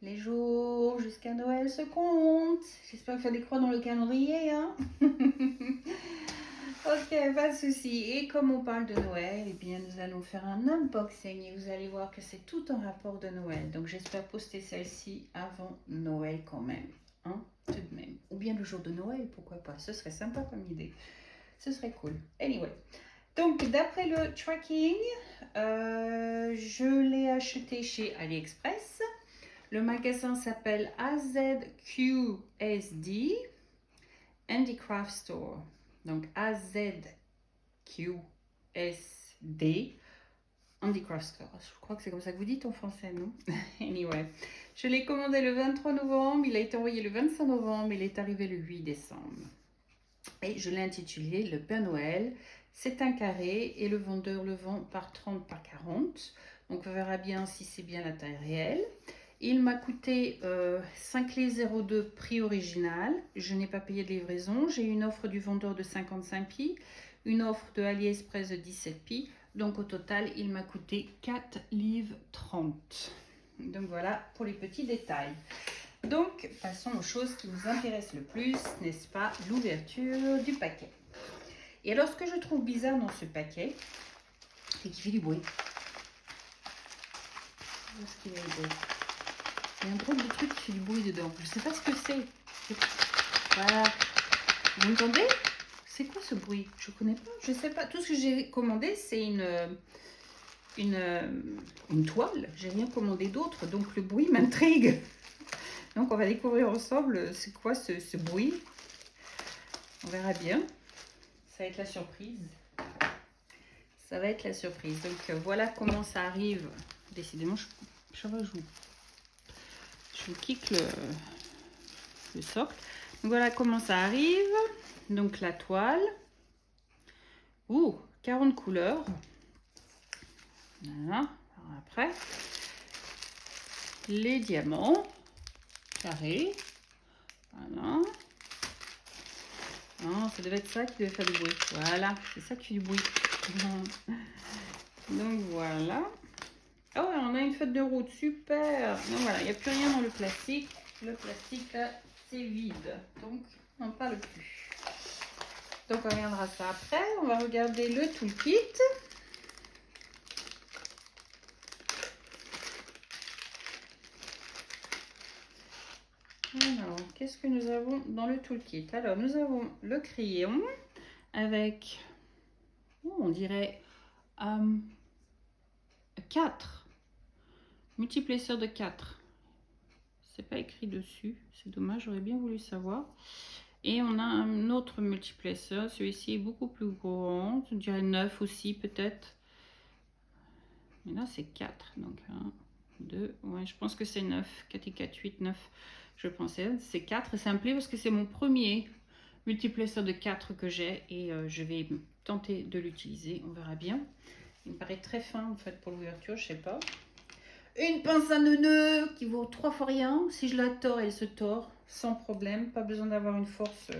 Les jours jusqu'à Noël se comptent. J'espère que vous allez croire dans le calendrier, hein. Ok, pas de souci. Et comme on parle de Noël, eh bien, nous allons faire un unboxing et vous allez voir que c'est tout en rapport de Noël. Donc, j'espère poster celle-ci avant Noël quand même, hein, tout de même. Ou bien le jour de Noël, pourquoi pas. Ce serait sympa comme idée. Ce serait cool. Anyway. Donc, d'après le tracking, je l'ai acheté chez AliExpress. Le magasin s'appelle AZQSD Handicraft Store. Donc AZQSD Handicraft Store. Je crois que c'est comme ça que vous dites en français, non? Anyway, je l'ai commandé le 23 novembre, il a été envoyé le 25 novembre, il est arrivé le 8 décembre. Et je l'ai intitulé Le Père Noël. C'est un carré et le vendeur le vend par 30 par 40. Donc on verra bien si c'est bien la taille réelle. Il m'a coûté 5,02 prix original. Je n'ai pas payé de livraison. J'ai eu une offre du vendeur de 55 pi, une offre de AliExpress de 17 pi. Donc au total, il m'a coûté 4 livres 30. Donc voilà pour les petits détails. Donc passons aux choses qui nous intéressent le plus, n'est-ce pas? L'ouverture du paquet. Et alors ce que je trouve bizarre dans ce paquet, c'est qu'il fait du bruit. Où est-ce qu'il est le bruit? Il y a un drôle de truc qui fait du bruit dedans. Je ne sais pas ce que c'est. Voilà. Vous entendez? C'est quoi ce bruit? Je ne connais pas. Je ne sais pas. Tout ce que j'ai commandé, c'est une toile. J'ai rien commandé d'autre. Donc le bruit m'intrigue. Donc on va découvrir ensemble c'est quoi ce bruit. On verra bien. Ça va être la surprise. Ça va être la surprise. Donc voilà comment ça arrive. Décidément, je vous kick le socle. Donc voilà comment ça arrive. Donc la toile. Ouh, 40 couleurs. Voilà. Alors après, les diamants carrés. Voilà. Non, ça devait être ça qui devait faire du bruit. Voilà, c'est ça qui fait du bruit. Donc voilà. Oh, on a une feuille de route, super. Donc voilà, il n'y a plus rien dans le plastique. Le plastique, là, c'est vide. Donc, on n'en parle plus. Donc, on regardera ça après. On va regarder le toolkit. Alors, qu'est-ce que nous avons dans le toolkit? Alors, nous avons le crayon avec, on dirait, 4. Multiplesseur de 4. C'est pas écrit dessus, c'est dommage, j'aurais bien voulu savoir. Et on a un autre multiplesseur, celui-ci est beaucoup plus grand, je dirais 9 aussi peut-être. Mais là c'est 4, donc 1, 2, ouais je pense que c'est 9, 4 et 4, 8, 9. Je pensais, c'est 4, c'est simple parce que c'est mon premier multiplesseur de 4 que j'ai et je vais tenter de l'utiliser, on verra bien. Il me paraît très fin en fait pour l'ouverture, je sais pas. Une pince à neuneux qui vaut 3 fois rien. Si je la tords, elle se tord sans problème. Pas besoin d'avoir une force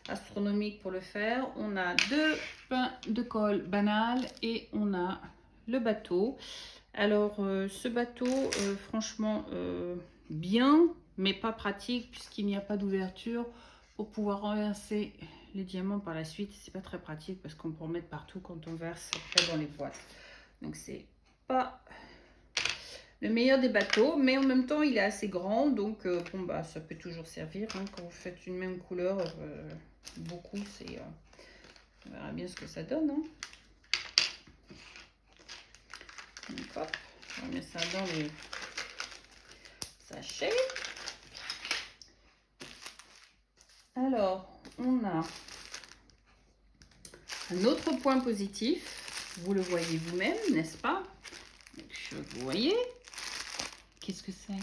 astronomique pour le faire. On a 2 pains de colle banal et on a le bateau. Alors ce bateau, franchement, bien, mais pas pratique puisqu'il n'y a pas d'ouverture pour pouvoir renverser les diamants par la suite. C'est pas très pratique parce qu'on peut en mettre partout quand on verse après dans les boîtes. Donc c'est pas le meilleur des bateaux, mais en même temps il est assez grand, donc bon bah ça peut toujours servir hein, quand vous faites une même couleur beaucoup. C'est on verra bien ce que ça donne hein. Donc hop, on met ça dans les sachets. Alors on a un autre point positif, vous le voyez vous-même, n'est-ce pas? Vous voyez, qu'est-ce que c'est?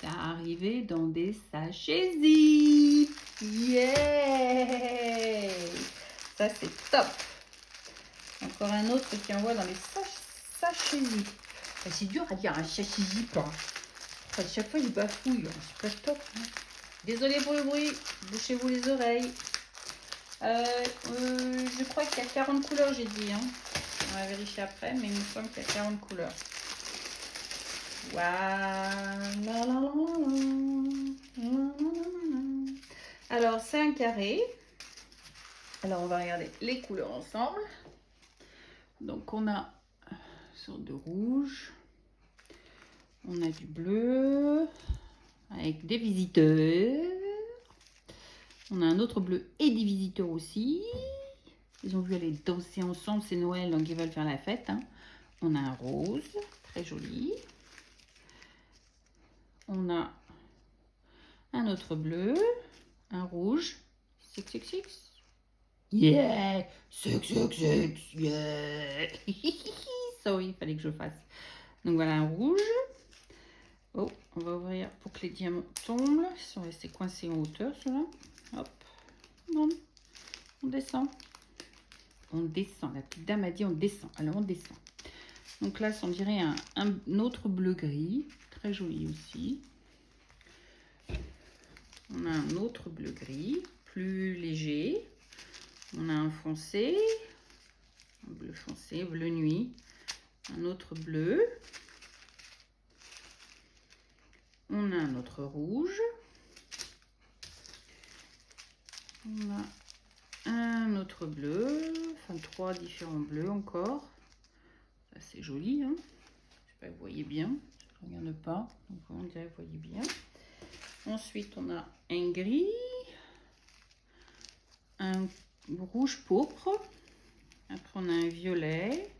Ça arrivé dans des sachets zip. Yeah! Ça c'est top. Encore un autre qui envoie dans les sachets zip. C'est dur à dire un sachet zip. Hein. Enfin, chaque fois je bafouille. C'est pas top. Hein. Désolée pour le bruit. Bouchez-vous les oreilles. Je crois qu'il y a 40 couleurs, j'ai dit. Hein. On va vérifier après, mais il me semble qu'il y a 40 couleurs. Voilà. Alors, c'est un carré. Alors, on va regarder les couleurs ensemble. Donc, on a une sorte de rouge. On a du bleu avec des visiteurs. On a un autre bleu et des visiteurs aussi. Ils ont vu aller danser ensemble, c'est Noël, donc ils veulent faire la fête. Hein. On a un rose, très joli. On a un autre bleu, un rouge. Six. Yeah! Six, yeah! Ça oui, il fallait que je fasse. Donc voilà un rouge. Oh, on va ouvrir pour que les diamants tombent. Ils sont restés coincés en hauteur, ceux-là. Hop. Bon. On descend. On descend. La petite dame a dit on descend. Alors on descend. Donc là, on dirait un autre bleu-gris. Très joli aussi. On a un autre bleu-gris. Plus léger. On a un foncé. Un bleu foncé, bleu nuit. Un autre bleu. On a un autre rouge. On a un autre bleu. Enfin, 3 différents bleus encore. Ça, c'est joli. Hein, je sais pas, vous voyez bien. Je ne regarde pas. Donc, on dirait vous voyez bien. Ensuite, on a un gris. Un rouge pourpre. Après, on a un violet.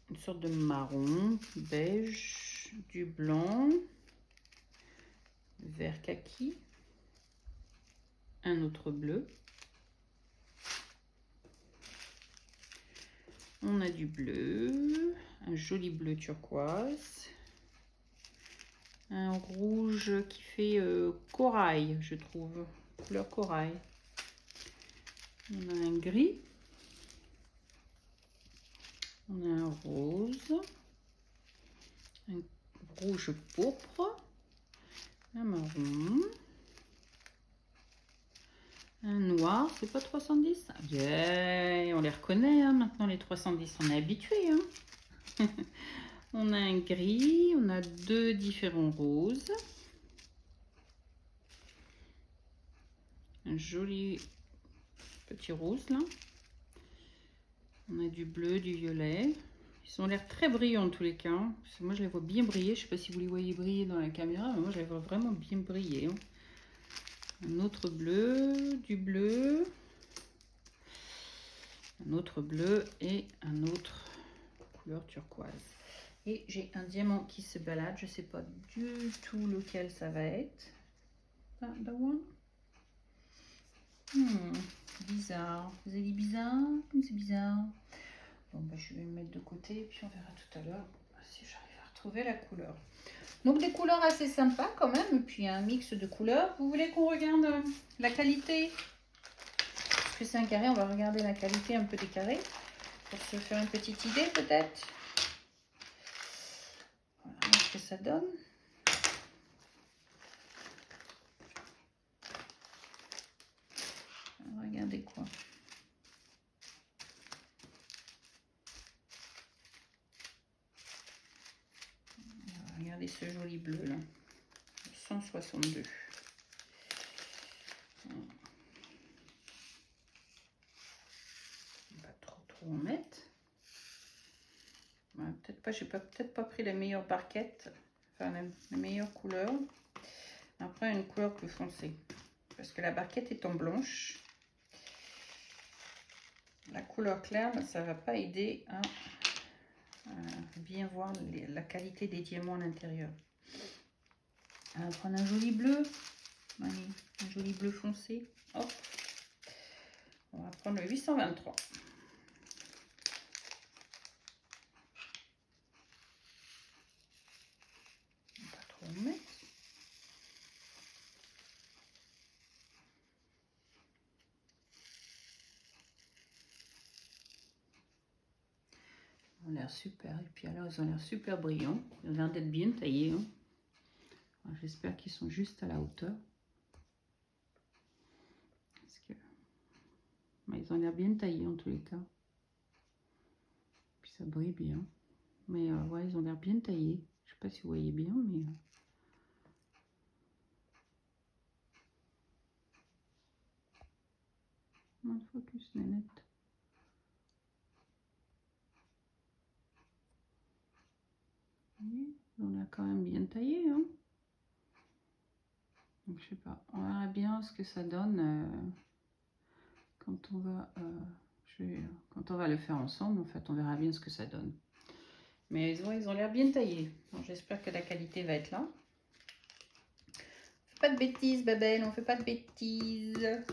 Une sorte de marron, beige, du blanc, vert kaki, un autre bleu. On a du bleu, un joli bleu turquoise, un rouge qui fait corail, je trouve, couleur corail. On a un gris, on a un rose, un rouge pourpre, un marron, un noir, c'est pas 310. Yeah, on les reconnaît hein, maintenant les 310, on est habitué. Hein. On a un gris, on a 2 différents roses. Un joli petit rose là. On a du bleu, du violet. Ils ont l'air très brillants en tous les cas. Hein. Parce que moi je les vois bien briller. Je sais pas si vous les voyez briller dans la caméra, mais moi je les vois vraiment bien briller. Hein. Un autre bleu, du bleu. Un autre bleu et un autre couleur turquoise. Et j'ai un diamant qui se balade. Je sais pas du tout lequel ça va être. That one? Bizarre. Vous avez dit bizarre? C'est bizarre. Bon, bah, je vais me mettre de côté et puis on verra tout à l'heure si j'arrive à retrouver la couleur. Donc des couleurs assez sympas quand même, et puis un mix de couleurs. Vous voulez qu'on regarde la qualité? Parce que c'est un carré, on va regarder la qualité un peu des carrés pour se faire une petite idée peut-être. Voilà ce que ça donne. Regardez quoi. Regardez ce joli bleu là. 162. Pas trop en mettre. Ouais, peut-être pas, j'ai peut-être pas pris la meilleure barquette, enfin la meilleure couleur. Après une couleur plus foncée. Parce que la barquette étant blanche, la couleur claire, ça va pas aider à bien voir la qualité des diamants à l'intérieur. On va prendre un joli bleu. Allez, un joli bleu foncé. Hop. On va prendre le 823. On va pas trop en mettre. Ils ont l'air super. Et puis alors, ils ont l'air super brillants. Ils ont l'air d'être bien taillés. Hein. J'espère qu'ils sont juste à la hauteur. Parce que ils ont l'air bien taillés en tous les cas. Puis ça brille bien. Mais ouais, ils ont l'air bien taillés. Je sais sais pas si vous voyez bien, mais... Non, focus, nénette. On a quand même bien taillé, hein. Donc, je sais pas, on verra bien ce que ça donne quand on va... quand on va le faire ensemble, en fait, on verra bien ce que ça donne. Mais ils ont l'air bien taillés. J'espère que la qualité va être là. Pas de bêtises, Babel, on fait pas de bêtises.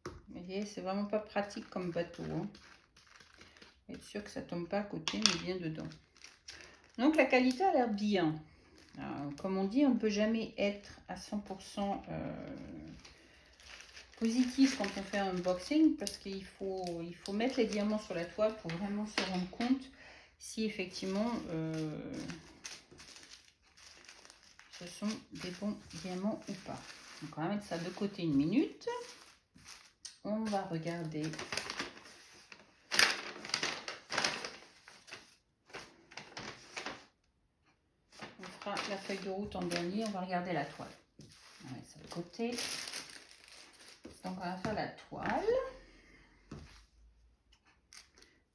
Vous voyez, c'est vraiment pas pratique comme bateau. Hein. Être sûr que ça tombe pas à côté, mais bien dedans. Donc la qualité a l'air bien. Alors, comme on dit, on ne peut jamais être à 100% positif quand on fait un unboxing parce qu'il faut mettre les diamants sur la toile pour vraiment se rendre compte si effectivement ce sont des bons diamants ou pas. Donc on va mettre ça de côté une minute. On va regarder. On fera la feuille de route en dernier. On va regarder la toile. On va mettre ça de côté. Donc on va faire la toile.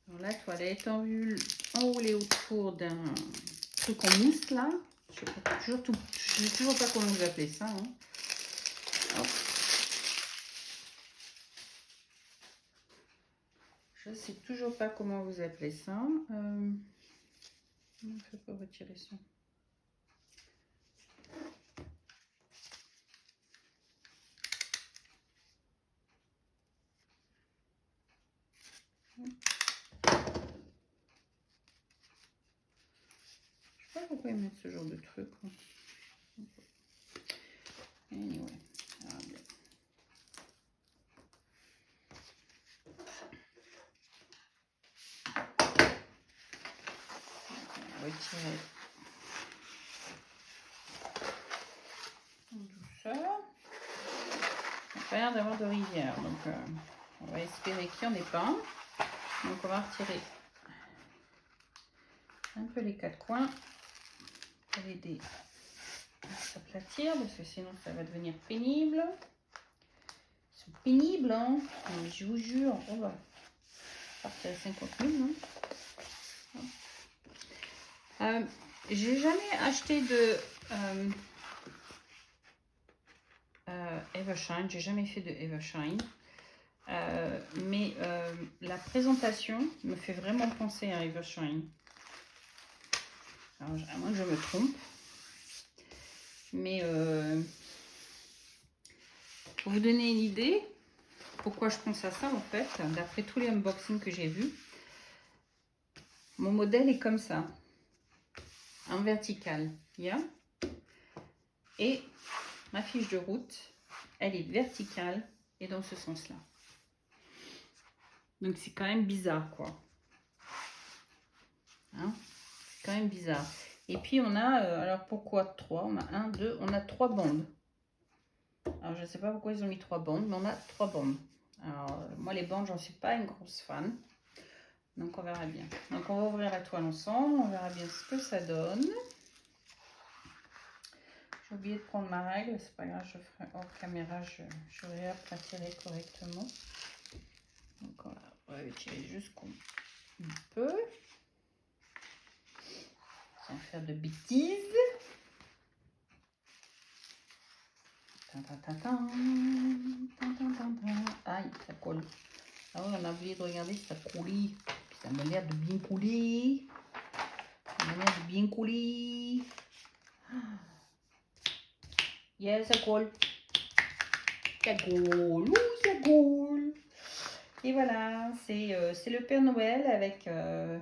Alors, la toile est enroulée autour d'un truc en mousse là. Je ne sais toujours pas comment vous appelez ça. Hein. Hop. Je ne sais toujours pas comment vous appelez ça. Je ne peux pas retirer ça. Je sais pas pourquoi ils mettent ce genre de truc. Hein. Anyway. Alors, bien. Retirer en douceur. On n'a pas l'air d'avoir de rivière, donc on va espérer qu'il n'y en ait pas. Donc on va retirer un peu les quatre coins pour aider à s'aplatir parce que sinon ça va devenir pénible. Ils sont pénibles, hein. Mais je vous jure, on va partir à 50 000, hein. J'ai jamais acheté de Evershine, j'ai jamais fait de Evershine. Mais la présentation me fait vraiment penser à Evershine. Alors, à moins que je me trompe. Mais pour vous donner une idée, pourquoi je pense à ça en fait, d'après tous les unboxings que j'ai vus, mon modèle est comme ça, en vertical. Yeah. Et ma fiche de route, elle est verticale et dans ce sens-là. Donc c'est quand même bizarre quoi. Hein, c'est quand même bizarre. Et puis on a, alors pourquoi 3? On a 1, 2, on a 3 bandes. Alors je ne sais pas pourquoi ils ont mis 3 bandes, mais on a 3 bandes. Alors moi les bandes, j'en suis pas une grosse fan. Donc on verra bien. Donc on va ouvrir la toile ensemble, on verra bien ce que ça donne. J'ai oublié de prendre ma règle, c'est pas grave, je ferai hors caméra, je vais la tirer correctement. Donc on va tirer jusqu'au peu. Sans faire de bêtises. Aïe, ça colle. Ah oui, on a oublié de regarder si ça coulait. Ça m'a l'air de bien couler. Ça m'a l'air de bien couler. Yeah, ça colle. Ça colle. Oui, ça colle. Et voilà, c'est le Père Noël avec un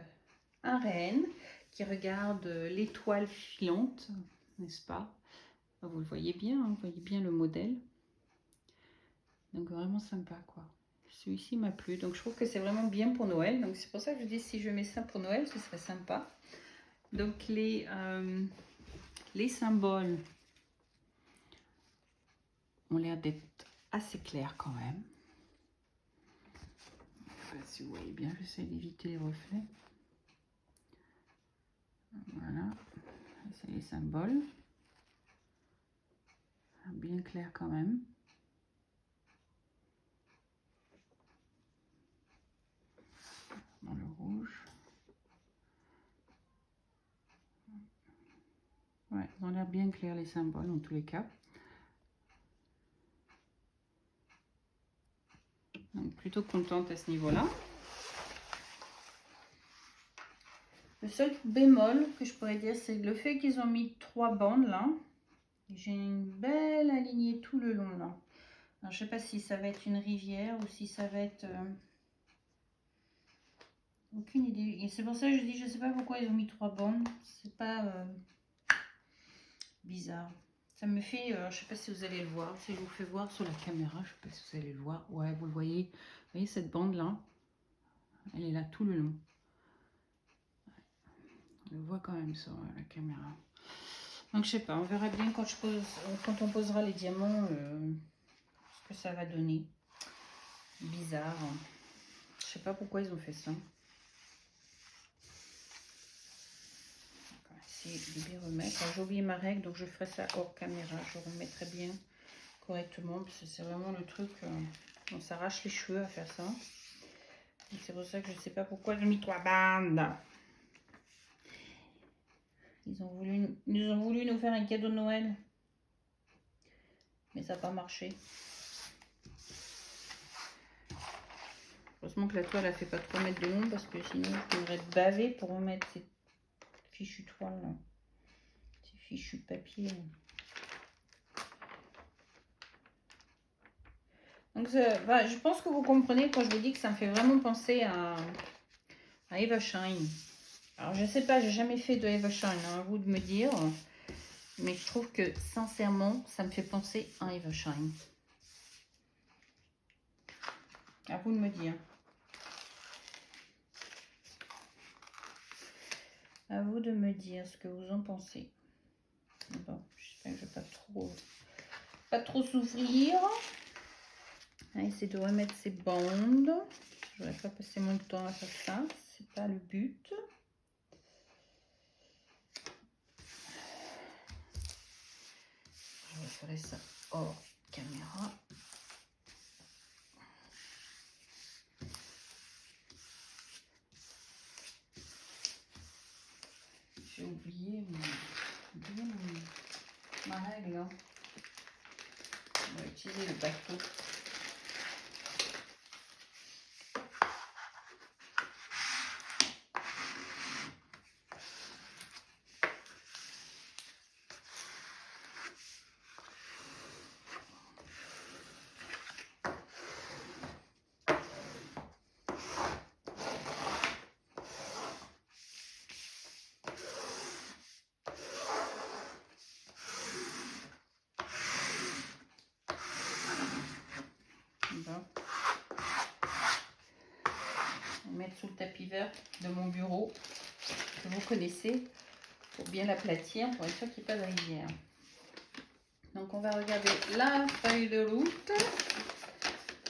renne qui regarde l'étoile filante, n'est-ce pas? Vous le voyez bien, hein, vous voyez bien le modèle. Donc vraiment sympa quoi. Celui-ci m'a plu, donc je trouve que c'est vraiment bien pour Noël. Donc c'est pour ça que je dis si je mets ça pour Noël, ce serait sympa. Donc les symboles ont l'air d'être assez clairs quand même. Je ne sais pas si vous voyez bien, j'essaie d'éviter les reflets. Voilà, c'est les symboles. Bien clair quand même. Dans le rouge. Ouais, ils ont l'air bien clairs les symboles en tous les cas. Donc plutôt contente à ce niveau-là. Le seul bémol que je pourrais dire, c'est le fait qu'ils ont mis 3 bandes là. J'ai une belle alignée tout le long là. Alors, je sais pas si ça va être une rivière ou si ça va être... aucune idée. Et c'est pour ça que je dis, je sais pas pourquoi ils ont mis 3 bandes. C'est pas bizarre. Ça me fait, je sais pas si vous allez le voir, si je vous fais voir sur la caméra, je sais pas si vous allez le voir. Ouais, vous le voyez. Vous voyez cette bande là? Elle est là tout le long. On le voit quand même sur la caméra. Donc je sais pas, on verra bien quand on posera les diamants ce que ça va donner. Bizarre. Je sais pas pourquoi ils ont fait ça. On va essayer de bien remettre. J'ai oublié ma règle, donc je ferai ça hors caméra. Je remettrai bien correctement parce que c'est vraiment le truc. On s'arrache les cheveux à faire ça. C'est pour ça que je sais pas pourquoi ils ont mis 3 bandes. Ils ont voulu nous faire un cadeau de Noël. Mais ça n'a pas marché. Heureusement que la toile, elle fait pas 3 mètres de long parce que sinon je devrais être bavée pour remettre ces fichues toiles là. Ces fichus papier. Donc je pense que vous comprenez quand je vous dis que ça me fait vraiment penser à Eva Shine. Alors je sais pas, j'ai jamais fait de Eva Shine, hein, à vous de me dire. Mais je trouve que sincèrement, ça me fait penser à Eva Shine. À vous de me dire. À vous de me dire ce que vous en pensez. Bon, j'espère que je vais pas trop souffrir. On va essayer de remettre ces bandes. Je vais pas passer mon temps à faire ça. C'est pas le but. Je ferai ça hors caméra. J'ai oublié ma règle. Hein. On va utiliser le bateau. Mettre sous le tapis vert de mon bureau que vous connaissez pour bien l'aplatir pour être sûr qu'il n'y ait pas de rivière. Donc on va regarder la feuille de route.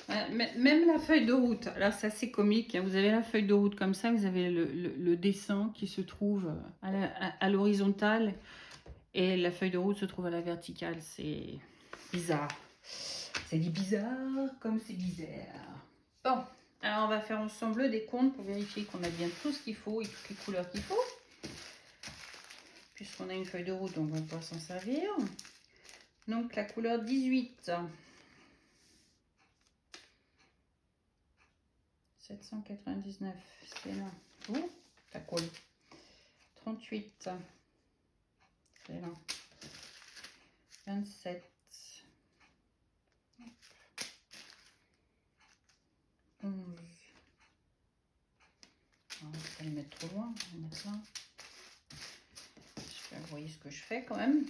Même la feuille de route, alors c'est assez comique, hein. Vous avez la feuille de route comme ça, vous avez le dessin qui se trouve à l'horizontale et la feuille de route se trouve à la verticale. C'est bizarre. C'est dit bizarre comme c'est bizarre. Bon. Alors, on va faire ensemble des comptes pour vérifier qu'on a bien tout ce qu'il faut et toutes les couleurs qu'il faut. Puisqu'on a une feuille de route, donc on va pouvoir s'en servir. Donc, la couleur 18. 799, c'est là. Ouh, ça colle. 38, c'est là. 27. 11. On va pas le mettre trop loin, on va mettre là. Je vais vous voyez ce que je fais quand même.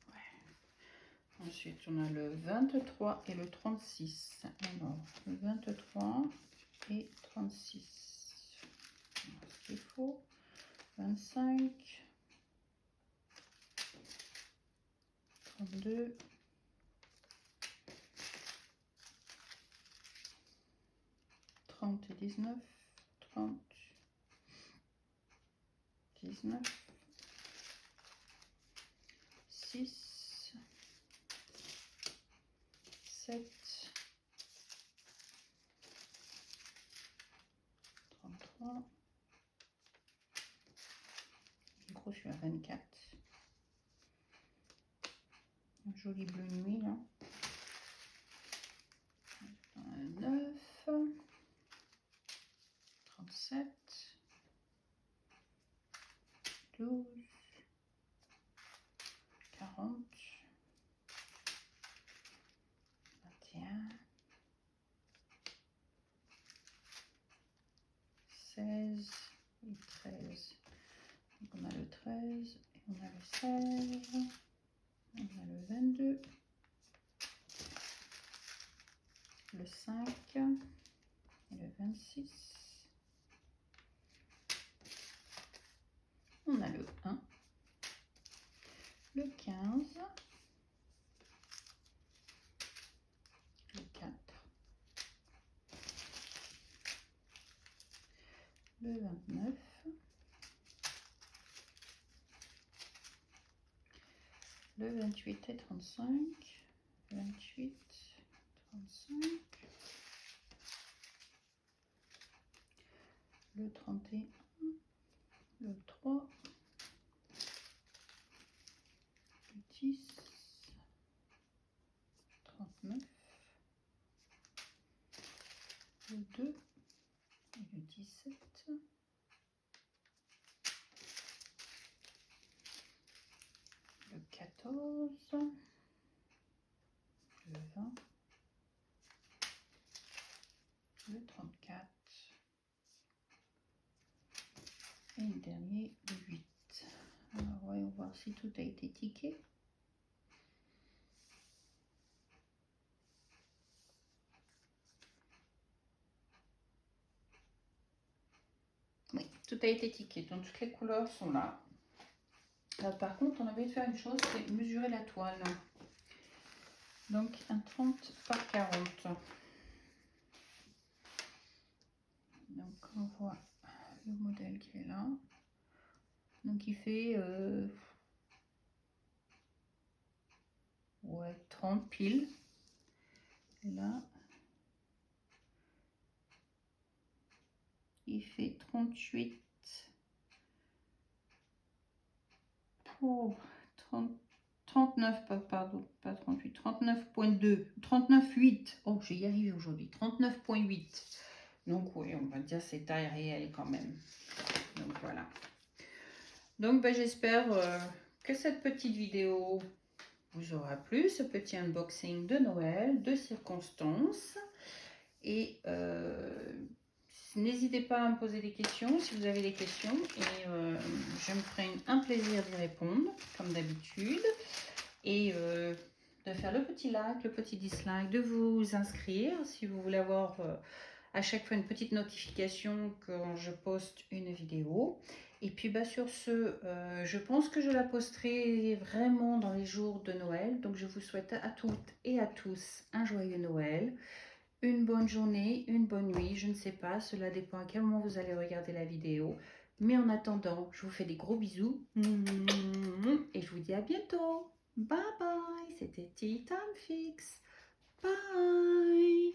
Ouais. Ensuite, on a le 23 et le 36. Alors, le 23 et 36. Alors, ce qu'il faut, 25, 32, 31. 19, 6, 7, 33, gros je suis à 24, un joli bleu nuit là, 9, 37, 12, 40, 21, 16 et 13. Donc on a le 13 et on a le 16, on a le 22, le 5 et le 26. On a le 1, le 15, le 4, le 29, le 28 et 35, 28, 35, le 31, le 3, le 10, 39, le 2 et le 17, le 14, le 20, le 34 et le dernier, le 8. Alors voyons voir si tout a été tické. Oui, tout a été tické, donc toutes les couleurs sont là. Alors, par contre, on avait fait une chose, c'est mesurer la toile. Donc un 30 par 40. Donc on voit le modèle qui est là. Donc il fait ouais, 30 piles. Et là, il fait 38. Oh, 30, 39, pardon, pas 38, 39,2, 39,8. Oh, j'ai y arrivé aujourd'hui, 39,8. Donc oui, on va dire c'est taille réelle quand même. Donc voilà. Donc ben, j'espère que cette petite vidéo vous aura plu, ce petit unboxing de Noël, de circonstances. Et n'hésitez pas à me poser des questions si vous avez des questions. Et je me ferai un plaisir d'y répondre, comme d'habitude. Et de faire le petit like, le petit dislike, de vous inscrire si vous voulez avoir à chaque fois une petite notification quand je poste une vidéo. Et puis bah, sur ce, je pense que je la posterai vraiment dans les jours de Noël. Donc je vous souhaite à toutes et à tous un joyeux Noël, une bonne journée, une bonne nuit, je ne sais pas, cela dépend à quel moment vous allez regarder la vidéo. Mais en attendant, je vous fais des gros bisous et je vous dis à bientôt. Bye bye, c'était Tea Time Fix. Bye.